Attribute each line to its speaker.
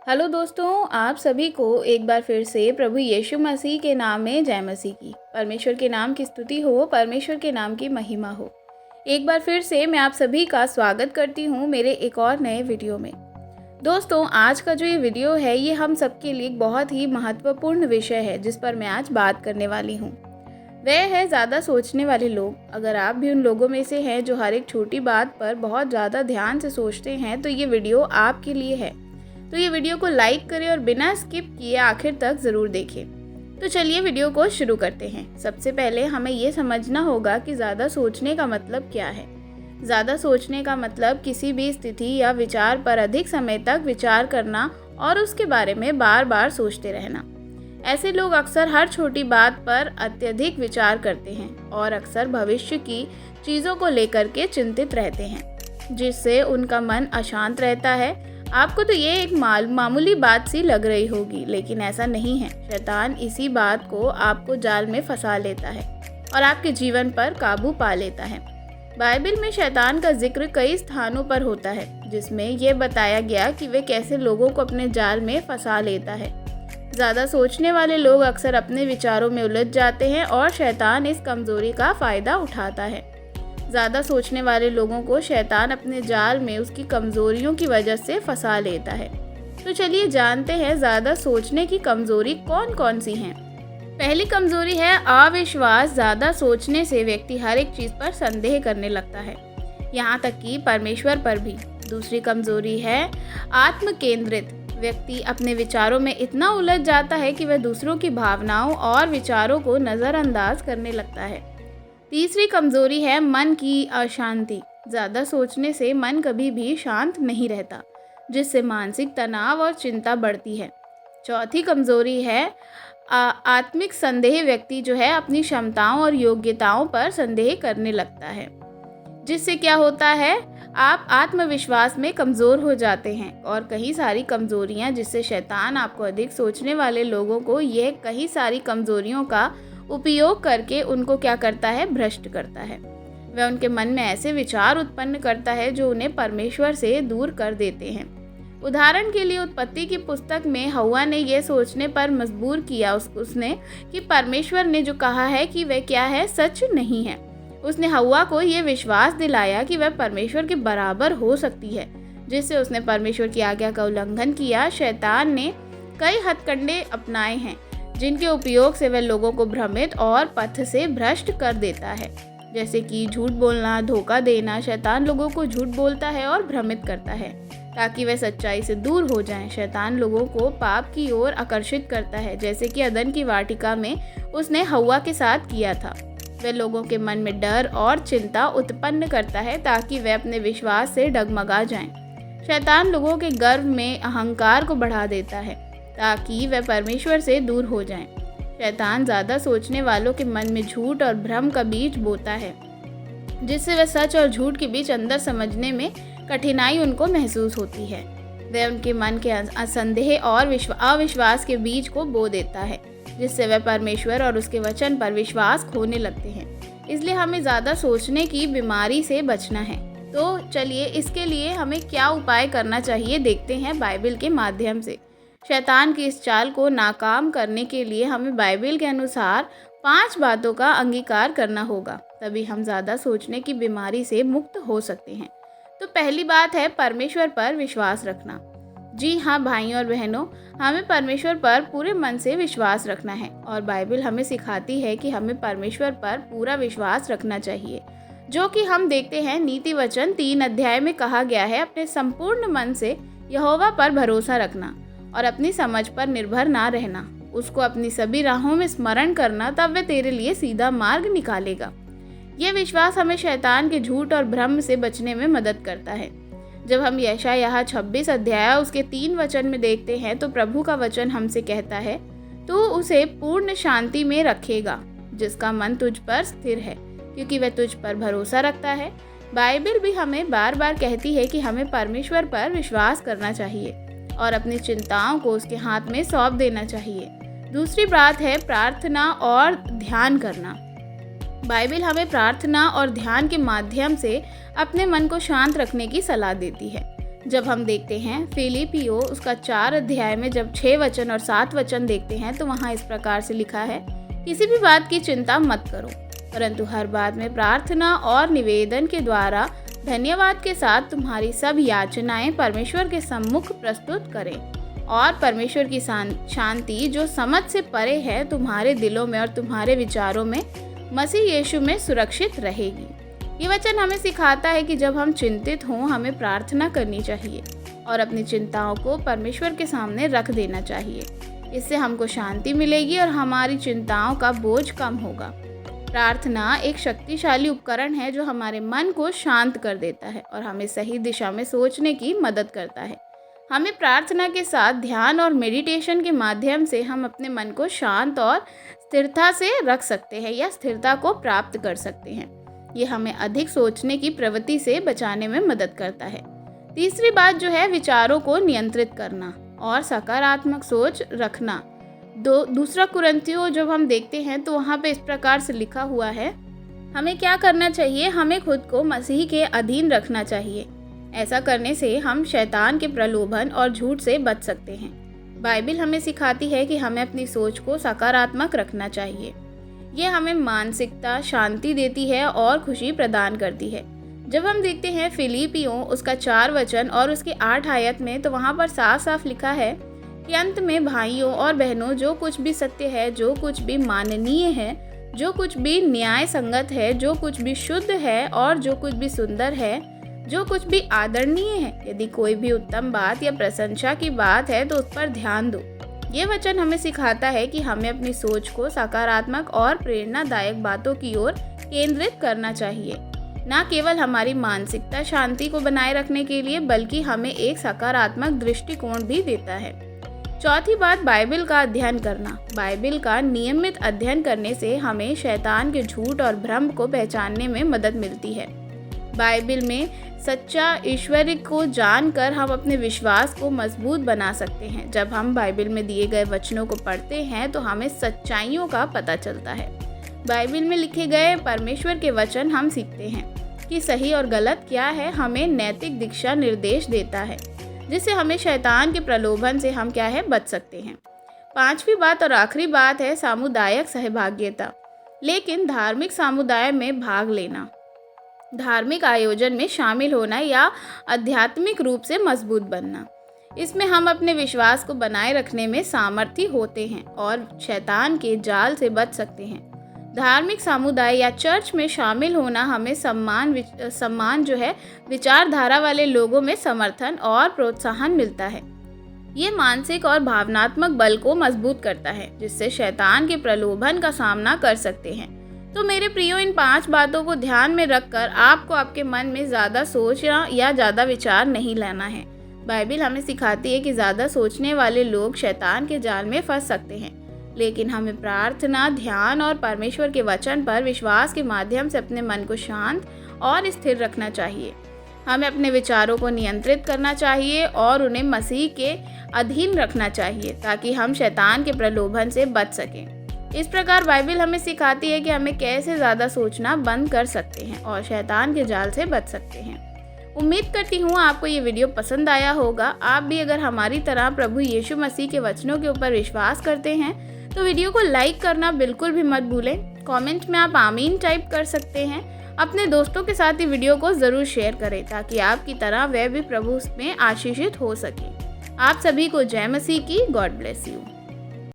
Speaker 1: Hello दोस्तों, आप सभी को एक बार फिर से प्रभु यीशु मसीह के नाम में जय मसीह की। परमेश्वर के नाम की स्तुति हो, परमेश्वर के नाम की महिमा हो। एक बार फिर से मैं आप सभी का स्वागत करती हूँ मेरे एक और नए वीडियो में। दोस्तों, आज का जो ये वीडियो है ये हम सबके लिए एक बहुत ही महत्वपूर्ण विषय है जिस पर मैं आज बात करने वाली हूँ। वह है ज़्यादा सोचने वाले लोग। अगर आप भी उन लोगों में से हैं जो हर एक छोटी बात पर बहुत ज़्यादा ध्यान से सोचते हैं तो ये वीडियो आपके लिए है। तो ये वीडियो को लाइक करें और बिना स्किप किए आखिर तक ज़रूर देखें। तो चलिए वीडियो को शुरू करते हैं। सबसे पहले हमें ये समझना होगा कि ज़्यादा सोचने का मतलब क्या है। ज़्यादा सोचने का मतलब किसी भी स्थिति या विचार पर अधिक समय तक विचार करना और उसके बारे में बार बार सोचते रहना। ऐसे लोग अक्सर हर छोटी बात पर अत्यधिक विचार करते हैं और अक्सर भविष्य की चीज़ों को लेकर के चिंतित रहते हैं, जिससे उनका मन अशांत रहता है। आपको तो ये एक मामूली बात सी लग रही होगी, लेकिन ऐसा नहीं है। शैतान इसी बात को आपको जाल में फंसा लेता है और आपके जीवन पर काबू पा लेता है। बाइबल में शैतान का जिक्र कई स्थानों पर होता है, जिसमें यह बताया गया कि वे कैसे लोगों को अपने जाल में फंसा लेता है। ज़्यादा सोचने वाले लोग अक्सर अपने विचारों में उलझ जाते हैं और शैतान इस कमज़ोरी का फ़ायदा उठाता है। ज़्यादा सोचने वाले लोगों को शैतान अपने जाल में उसकी कमज़ोरियों की वजह से फंसा लेता है। तो चलिए जानते हैं ज़्यादा सोचने की कमज़ोरी कौन कौन सी हैं। पहली कमज़ोरी है अविश्वास। ज़्यादा सोचने से व्यक्ति हर एक चीज़ पर संदेह करने लगता है, यहाँ तक कि परमेश्वर पर भी। दूसरी कमज़ोरी है आत्म केंद्रित। व्यक्ति अपने विचारों में इतना उलझ जाता है कि वह दूसरों की भावनाओं और विचारों को नज़रअंदाज करने लगता है। तीसरी कमज़ोरी है मन की अशांति। ज़्यादा सोचने से मन कभी भी शांत नहीं रहता, जिससे मानसिक तनाव और चिंता बढ़ती है। चौथी कमज़ोरी है आत्मिक संदेह। व्यक्ति जो है अपनी क्षमताओं और योग्यताओं पर संदेह करने लगता है, जिससे क्या होता है, आप आत्मविश्वास में कमज़ोर हो जाते हैं। और कई सारी कमज़ोरियाँ जिससे शैतान आपको अधिक सोचने वाले लोगों को यह कई सारी कमज़ोरियों का उपयोग करके उनको क्या करता है, भ्रष्ट करता है। वह उनके मन में ऐसे विचार उत्पन्न करता है जो उन्हें परमेश्वर से दूर कर देते हैं। उदाहरण के लिए उत्पत्ति की पुस्तक में हव्वा ने यह सोचने पर मजबूर किया उसने कि परमेश्वर ने जो कहा है कि वह क्या है, सच नहीं है। उसने हव्वा को यह विश्वास दिलाया कि वह परमेश्वर के बराबर हो सकती है, जिससे उसने परमेश्वर की आज्ञा का उल्लंघन किया। शैतान ने कई हथकंडे अपनाए हैं जिनके उपयोग से वह लोगों को भ्रमित और पथ से भ्रष्ट कर देता है, जैसे कि झूठ बोलना, धोखा देना। शैतान लोगों को झूठ बोलता है और भ्रमित करता है ताकि वह सच्चाई से दूर हो जाएं। शैतान लोगों को पाप की ओर आकर्षित करता है, जैसे कि अदन की वाटिका में उसने हव्वा के साथ किया था। वह लोगों के मन में डर और चिंता उत्पन्न करता है ताकि वे अपने विश्वास से डगमगा जाएं। शैतान लोगों के गर्व में अहंकार को बढ़ा देता है ताकि वह परमेश्वर से दूर हो जाएं। शैतान ज़्यादा सोचने वालों के मन में झूठ और भ्रम का बीज बोता है, जिससे वह सच और झूठ के बीच अंतर समझने में कठिनाई उनको महसूस होती है। वह उनके मन के संदेह और अविश्वास के बीज को बो देता है, जिससे वह परमेश्वर और उसके वचन पर विश्वास खोने लगते हैं। इसलिए हमें ज़्यादा सोचने की बीमारी से बचना है। तो चलिए इसके लिए हमें क्या उपाय करना चाहिए, देखते हैं बाइबल के माध्यम से। शैतान की इस चाल को नाकाम करने के लिए हमें बाइबल के अनुसार 5 बातों का अंगीकार करना होगा, तभी हम ज़्यादा सोचने की बीमारी से मुक्त हो सकते हैं। तो पहली बात है परमेश्वर पर विश्वास रखना। जी हाँ भाइयों और बहनों, हमें परमेश्वर पर पूरे मन से विश्वास रखना है और बाइबल हमें सिखाती है कि हमें परमेश्वर पर पूरा विश्वास रखना चाहिए, जो कि हम देखते हैं नीति वचन 3 अध्याय में कहा गया है। अपने संपूर्ण मन से यहोवा पर भरोसा रखना और अपनी समझ पर निर्भर ना रहना। उसको अपनी सभी राहों में स्मरण करना, तब वह तेरे लिए सीधा मार्ग निकालेगा। यह विश्वास हमें शैतान के झूठ और भ्रम से बचने में मदद करता है। जब हम यशायाह 26 अध्याय उसके 3 वचन में देखते हैं तो प्रभु का वचन हमसे कहता है, तू उसे पूर्ण शांति में रखेगा जिसका मन तुझ पर स्थिर है, क्योंकि वह तुझ पर भरोसा रखता है। बाइबल भी हमें बार बार कहती है कि हमें परमेश्वर पर विश्वास करना चाहिए और अपनी चिंताओं को उसके हाथ में सौंप देना चाहिए। दूसरी बात है प्रार्थना और ध्यान करना। बाइबल हमें प्रार्थना और ध्यान के माध्यम से अपने मन को शांत रखने की सलाह देती है। जब हम देखते हैं फिलिपियो उसका 4 अध्याय में जब 6 वचन और 7 वचन देखते हैं तो वहाँ इस प्रकार से लिखा है, किसी भी बात की चिंता मत करो, परंतु हर बात में प्रार्थना और निवेदन के द्वारा धन्यवाद के साथ तुम्हारी सब याचनाएं परमेश्वर के सम्मुख प्रस्तुत करें, और परमेश्वर की शांति जो समझ से परे है तुम्हारे दिलों में और तुम्हारे विचारों में मसीह यीशु में सुरक्षित रहेगी। ये वचन हमें सिखाता है कि जब हम चिंतित हों हमें प्रार्थना करनी चाहिए और अपनी चिंताओं को परमेश्वर के सामने रख देना चाहिए। इससे हमको शांति मिलेगी और हमारी चिंताओं का बोझ कम होगा। प्रार्थना एक शक्तिशाली उपकरण है जो हमारे मन को शांत कर देता है और हमें सही दिशा में सोचने की मदद करता है। हमें प्रार्थना के साथ ध्यान और मेडिटेशन के माध्यम से हम अपने मन को शांत और स्थिरता से रख सकते हैं या स्थिरता को प्राप्त कर सकते हैं। ये हमें अधिक सोचने की प्रवृत्ति से बचाने में मदद करता है। तीसरी बात जो है, विचारों को नियंत्रित करना और सकारात्मक सोच रखना। दूसरा कुरिन्थियों जब हम देखते हैं तो वहाँ पे इस प्रकार से लिखा हुआ है, हमें क्या करना चाहिए, हमें खुद को मसीह के अधीन रखना चाहिए। ऐसा करने से हम शैतान के प्रलोभन और झूठ से बच सकते हैं। बाइबल हमें सिखाती है कि हमें अपनी सोच को सकारात्मक रखना चाहिए। ये हमें मानसिकता शांति देती है और खुशी प्रदान करती है। जब हम देखते हैं फिलिपियों उसका 4 वचन और उसकी 8 आयत में तो वहाँ पर साफ साफ लिखा है कि अंत में भाइयों और बहनों, जो कुछ भी सत्य है, जो कुछ भी माननीय है, जो कुछ भी न्याय संगत है, जो कुछ भी शुद्ध है और जो कुछ भी सुंदर है, जो कुछ भी आदरणीय है, यदि कोई भी उत्तम बात या प्रशंसा की बात है तो उस पर ध्यान दो। ये वचन हमें सिखाता है कि हमें अपनी सोच को सकारात्मक और प्रेरणादायक बातों की ओर केंद्रित करना चाहिए, न केवल हमारी मानसिकता शांति को बनाए रखने के लिए बल्कि हमें एक सकारात्मक दृष्टिकोण भी देता है। चौथी बात, बाइबल का अध्ययन करना। बाइबल का नियमित अध्ययन करने से हमें शैतान के झूठ और भ्रम को पहचानने में मदद मिलती है। बाइबल में सच्चा ईश्वर को जानकर हम अपने विश्वास को मजबूत बना सकते हैं। जब हम बाइबल में दिए गए वचनों को पढ़ते हैं तो हमें सच्चाइयों का पता चलता है। बाइबल में लिखे गए परमेश्वर के वचन हम सीखते हैं कि सही और गलत क्या है, हमें नैतिक दिशा निर्देश देता है जिससे हमें शैतान के प्रलोभन से हम क्या है बच सकते हैं। पांचवी बात और आखिरी बात है सामुदायिक सहभागिता, लेकिन धार्मिक समुदाय में भाग लेना, धार्मिक आयोजन में शामिल होना या आध्यात्मिक रूप से मजबूत बनना। इसमें हम अपने विश्वास को बनाए रखने में सामर्थ्य होते हैं और शैतान के जाल से बच सकते हैं। धार्मिक समुदाय या चर्च में शामिल होना हमें सम्मान जो है विचारधारा वाले लोगों में समर्थन और प्रोत्साहन मिलता है। ये मानसिक और भावनात्मक बल को मजबूत करता है जिससे शैतान के प्रलोभन का सामना कर सकते हैं। तो मेरे प्रियो, इन 5 बातों को ध्यान में रखकर आपको आपके मन में ज़्यादा सोच या ज़्यादा विचार नहीं लाना है। बाइबल हमें सिखाती है कि ज़्यादा सोचने वाले लोग शैतान के जाल में फंस सकते हैं, लेकिन हमें प्रार्थना, ध्यान और परमेश्वर के वचन पर विश्वास के माध्यम से अपने मन को शांत और स्थिर रखना चाहिए। हमें अपने विचारों को नियंत्रित करना चाहिए और उन्हें मसीह के अधीन रखना चाहिए ताकि हम शैतान के प्रलोभन से बच सकें। इस प्रकार बाइबल हमें सिखाती है कि हमें कैसे ज़्यादा सोचना बंद कर सकते हैं और शैतान के जाल से बच सकते हैं। उम्मीद करती हूँ आपको ये वीडियो पसंद आया होगा। आप भी अगर हमारी तरह प्रभु यीशु मसीह के वचनों के ऊपर विश्वास करते हैं तो वीडियो को लाइक करना बिल्कुल भी मत भूलें। कमेंट में आप आमीन टाइप कर सकते हैं। अपने दोस्तों के साथ ये वीडियो को ज़रूर शेयर करें ताकि आपकी तरह वह भी प्रभु में आशीषित हो सके। आप सभी को जय मसीह की। God bless you.